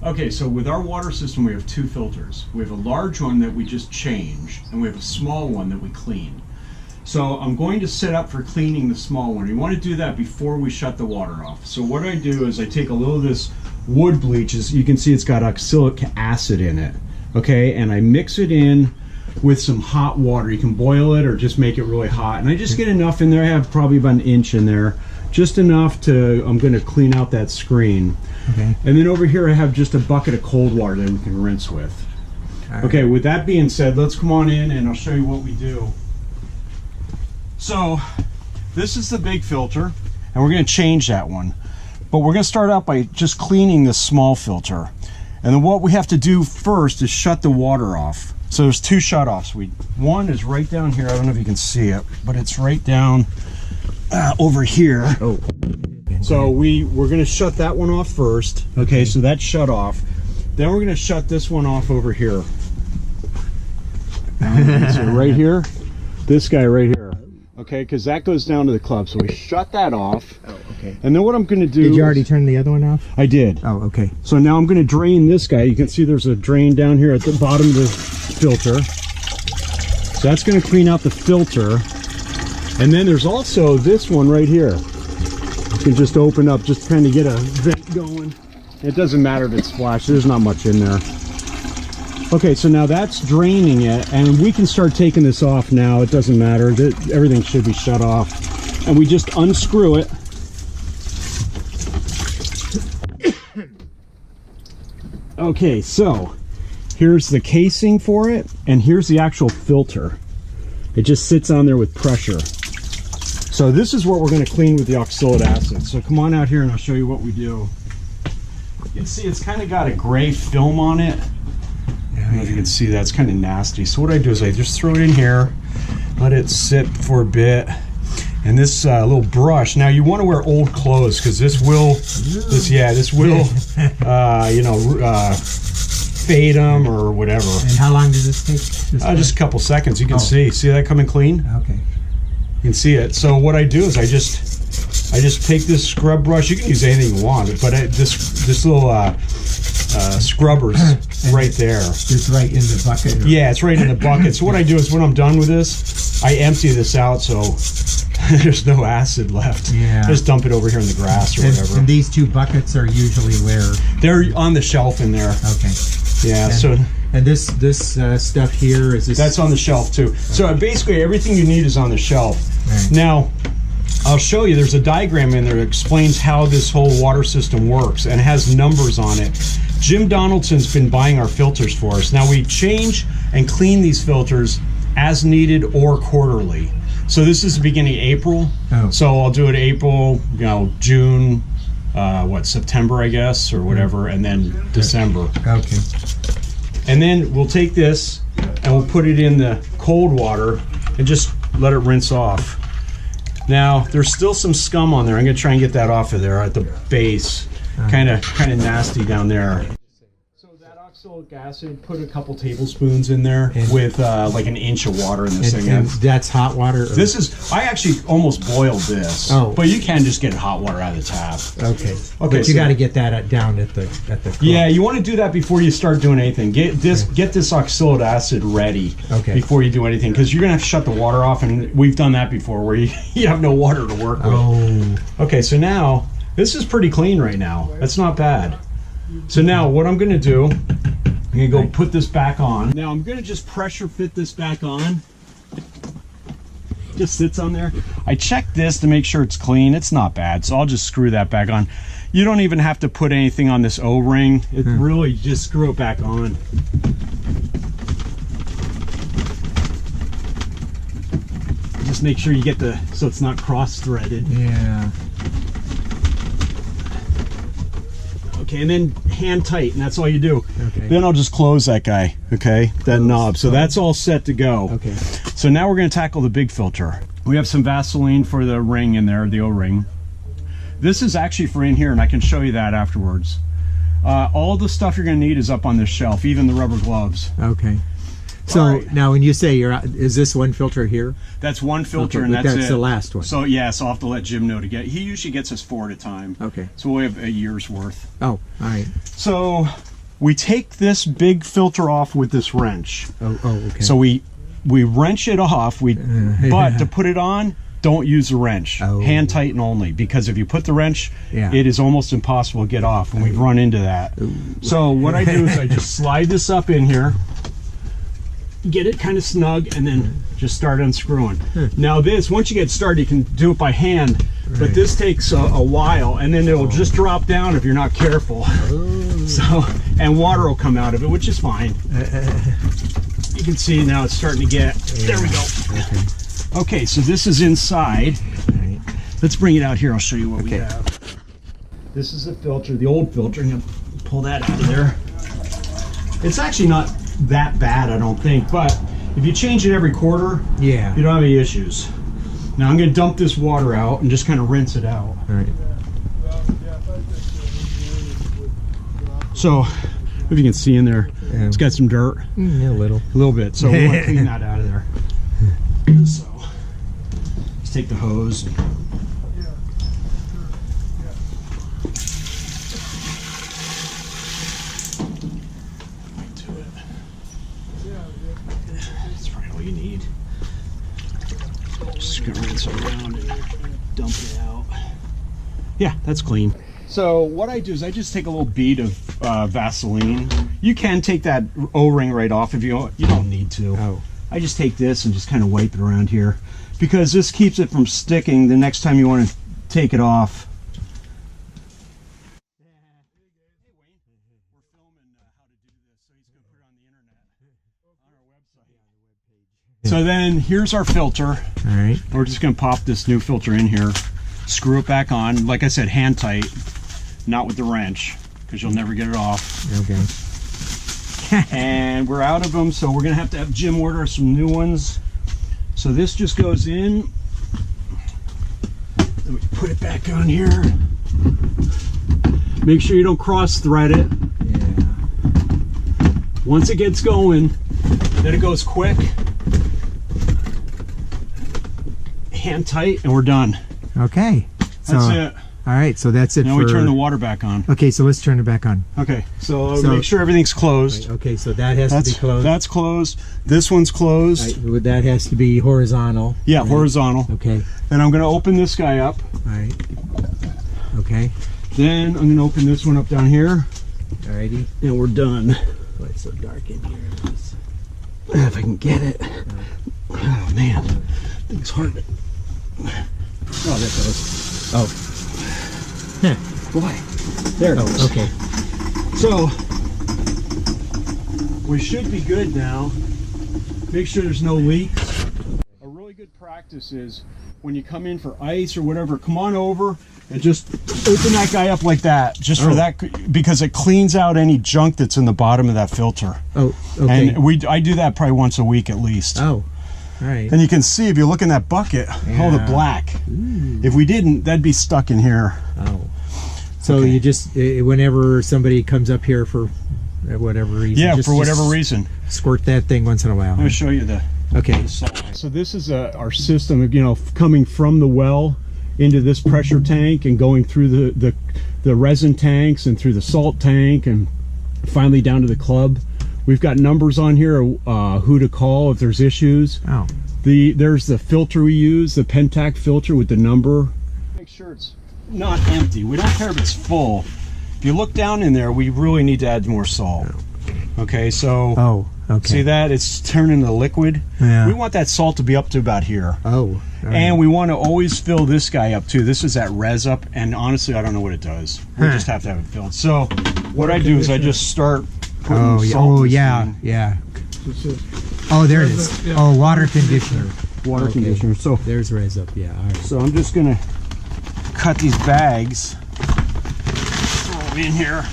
Okay, so with our water system we have two filters. We have a large one that we just change, and we have a small one that we clean. So I'm going to set up for cleaning the small one. You want to do that before we shut the water off. So what I do is I take a little of this wood bleach. As you can see, it's got oxalic acid in it. Okay, and I mix it in with some hot water. You can boil it or just make it really hot. And I just get enough in there. I have probably about 1 inch in there. Just enough to, I'm going to clean out that screen. Okay. And then over here I have just a bucket of cold water that we can rinse with. Okay, with that being said, let's come on in and I'll show you what we do. So this is the big filter, and we're going to change that one. But we're going to start out by just cleaning the small filter. And then what we have to do first is shut the water off. So there's two shut-offs. One is right down here. I don't know if you can see it, but it's right down over here. Oh. So we're going to shut that one off first. Okay, so that's shut off. Then we're going to shut this one off over here. So right here, this guy right here. Okay, because that goes down to the club. So we shut that off. Oh, okay. And then what I'm going to do... Did you already turn the other one off? I did. Oh, okay. So now I'm going to drain this guy. You can see there's a drain down here at the bottom of the filter. So that's going to clean out the filter. And then there's also this one right here. You can just open up, just kind of get a vent going. It doesn't matter if it's splashed. There's not much in there. Okay, so now that's draining it, and we can start taking this off now. It doesn't matter. Everything should be shut off. And we just unscrew it. Okay, so here's the casing for it, and here's the actual filter. It just sits on there with pressure. So this is what we're going to clean with the oxalic acid. So come on out here and I'll show you what we do. You can see it's kind of got a gray film on it. I don't know if you can see that. It's kind of nasty. So what I do is I just throw it in here, let it sit for a bit. And this little brush, now you want to wear old clothes because this will you know, fade them or whatever. And how long does this take? Just a couple seconds. You can see that coming clean? Okay. You can see it. So what I do is I just take this scrub brush. You can use anything you want, but this little scrubber's right there. It's right in the bucket. Yeah, it's right in the bucket. So what I do is when I'm done with this, I empty this out so there's no acid left. Yeah. Just dump it over here in the grass or whatever. And these two buckets are usually where? They're on the shelf in there. Okay. Yeah. And this stuff here is this? That's on the shelf too. So basically everything you need is on the shelf. Right. Now, I'll show you. There's a diagram in there that explains how this whole water system works, and it has numbers on it. Jim Donaldson's been buying our filters for us. Now we change and clean these filters as needed or quarterly. So this is the beginning of April. Oh. So I'll do it April, June, September, I guess, or whatever, and then December. Okay. And then we'll take this and we'll put it in the cold water and just let it rinse off. Now there's still some scum on there. I'm going to try and get that off of there at the base. Kind of nasty down there. So that oxalic acid, put a couple tablespoons in there with like 1 inch of water in this thing. And that's hot water? Or? This is, I actually almost boiled this. Oh. But you can just get hot water out of the tap. Okay. But you got to get that down at the club. Yeah, you want to do that before you start doing anything. Get this oxalic acid ready before you do anything, because you're going to have to shut the water off, and we've done that before where you have no water to work with. Oh. Okay, so now this is pretty clean right now. That's not bad. So now what I'm going to do, I'm going to go put this back on. Now I'm going to just pressure fit this back on. Just sits on there. I checked this to make sure it's clean. It's not bad, so I'll just screw that back on. You don't even have to put anything on this O-ring. It really just screw it back on. Just make sure you get so it's not cross-threaded. Yeah. Okay, and then hand tight, and that's all you do. Okay. Then I'll just close that guy, okay? That knob. So that's all set to go. Okay. So now we're going to tackle the big filter. We have some Vaseline for the ring in there, the O-ring. This is actually for in here, and I can show you that afterwards. All the stuff you're going to need is up on this shelf, even the rubber gloves. Okay. So now when you say is this one filter here? That's one filter, and that's the last one. So yeah, so I'll have to let Jim know to he usually gets us 4 at a time. Okay. So we have a year's worth. Oh, all right. So we take this big filter off with this wrench. Oh, okay. So we wrench it off. But to put it on, don't use the wrench. Hand tighten only, because if you put the wrench, it is almost impossible to get off, and we've run into that. So what I do is I just slide this up in here, get it kind of snug, and then just start unscrewing. Now this, once you get started, you can do it by hand, but this takes a while, and then it will just drop down if you're not careful. So, and water will come out of it, which is fine. You can see now it's starting to get, there we go. Okay, so this is inside. Right. Let's bring it out here. I'll show you what we have. This is the filter, the old filter. I'm gonna pull that out of there. It's actually not that bad, I don't think, but if you change it every quarter, you don't have any issues. Now I'm gonna dump this water out and just kind of rinse it out. All right. So, if you can see in there, it's got some dirt. A little bit. So we want to clean that out of there. So, let's take the hose. That's right, all you need. Just gonna rinse it around and dump it out. Yeah, that's clean. So what I do is I just take a little bead of Vaseline. You can take that O-ring right off if you don't need to. I just take this and just kind of wipe it around here, because this keeps it from sticking the next time you want to take it off. Hey Wayne, we're filming how to do this, so he's going to put it on the internet, on our website. So then here's our filter. All right. We're just going to pop this new filter in here, screw it back on. Like I said, hand tight, not with the wrench, because you'll never get it off. Okay. And we're out of them, so we're gonna have to have Jim order some new ones. So this just goes in. Then we put it back on here. Make sure you don't cross thread it. Once it gets going, then it goes quick. Hand tight, and we're done. Okay. That's it. All right, so that's it. Now we turn the water back on. Okay, so let's turn it back on. Okay, so make sure everything's closed. Okay, so that has to be closed. That's closed. This one's closed. Right, that has to be horizontal. Yeah, horizontal. Okay. Then I'm going to open this guy up. All right. Okay. Then I'm going to open this one up down here. Alrighty. And we're done. Boy, it's so dark in here. If I can get it. Oh man, thing's hard. Oh, there it goes. Oh. Boy, there it goes. Okay. So we should be good now. Make sure there's no leaks. A really good practice is when you come in for ice or whatever, come on over and just open that guy up like that, just for that, because it cleans out any junk that's in the bottom of that filter. Oh, okay. And I do that probably once a week at least. Oh, all right. And you can see, if you look in that bucket, all the black. Ooh. If we didn't, that'd be stuck in here. Oh. So you just, whenever somebody comes up here for whatever reason. Yeah, for whatever reason. Squirt that thing once in a while. I'm going to show you the salt. So this is our system of, coming from the well into this pressure tank and going through the resin tanks and through the salt tank and finally down to the club. We've got numbers on here, who to call if there's issues. Oh. There's the filter we use, the Pentac filter with the number. Make sure it's not empty. We don't care if it's full. If you look down in there, we really need to add more salt. Okay, so see that? It's turning to liquid. Yeah. We want that salt to be up to about here. Oh. And we want to always fill this guy up too. This is that res up, and honestly, I don't know what it does. We just have to have it filled. So what I do is I just start putting salt in yeah. Oh, there it is. Oh, water conditioner. Water conditioner. So there's res up. Yeah. All right. So I'm just gonna cut these bags, throw them in here.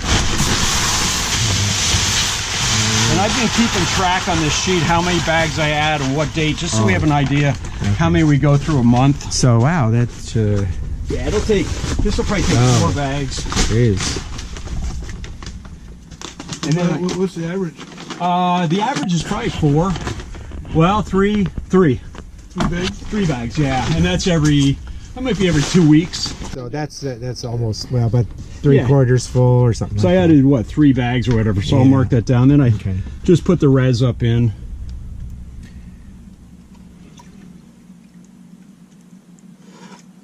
And I've been keeping track on this sheet how many bags I add and what date, just so we have an idea how many we go through a month. So wow, that's yeah, this will probably take 4 bags. It is. And then what's the average? The average is probably 4. Well, 3 bags? 3 bags, yeah. And that's that might be every 2 weeks. So that's almost, well, but 3/4 full or something. So like I that. added what, 3 bags or whatever. So I'll Yeah. mark that down. Then I Okay. just put the res up in.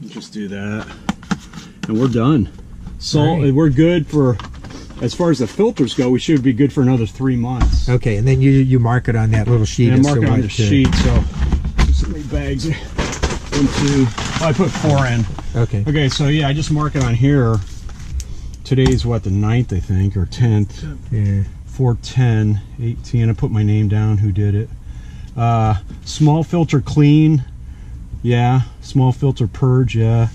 Just do that, and we're done. Salt. Right. We're good for, as far as the filters go. We should be good for another 3 months. Okay, and then you mark it on that little sheet. And as mark to it on what the to- sheet. So many bags. 1, 2. I put 4 in. Okay. Okay, so yeah, I just mark it on here. Today's what, the 9th, I think, or 10th. Yeah. 4/10, 18. I put my name down. Who did it? Small filter clean. Yeah. Small filter purge. Yeah.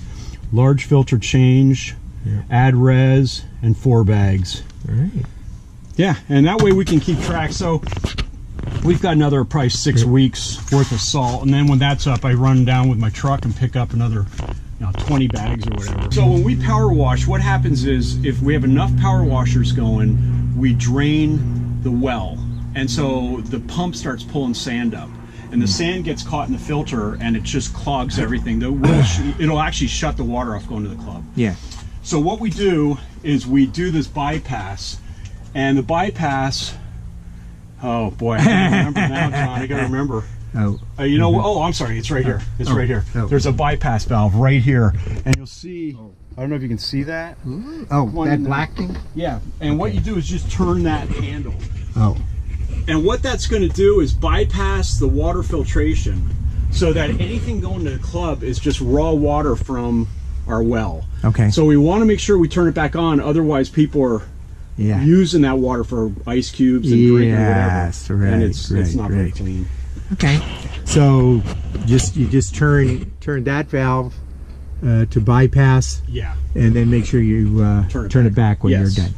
Large filter change. Yeah. Add res and 4 bags. All right. Yeah, and that way we can keep track. So we've got another probably 6 weeks worth of salt, and then when that's up, I run down with my truck and pick up another 20 bags or whatever. So when we power wash, what happens is if we have enough power washers going, we drain the well, and so the pump starts pulling sand up, and the sand gets caught in the filter and it just clogs everything. It'll actually shut the water off going to the club. Yeah. So what we do is we do this bypass, and the bypass, oh boy, I can't remember now, John. I gotta remember. Oh. You know, oh, I'm sorry, it's right here. It's right here. Oh. There's a bypass valve right here, and you'll see. I don't know if you can see that. Oh, One that in the- black thing. Yeah, and what you do is just turn that handle, Oh. and what that's going to do is bypass the water filtration, so that anything going to the club is just raw water from our well. Okay. So we want to make sure we turn it back on, otherwise people are Yeah. using that water for ice cubes and drinking or Yes, whatever, and right, it's right, not very right. clean. Okay. So you just turn that valve to bypass, Yeah. and then make sure you turn it back when Yes. you're done.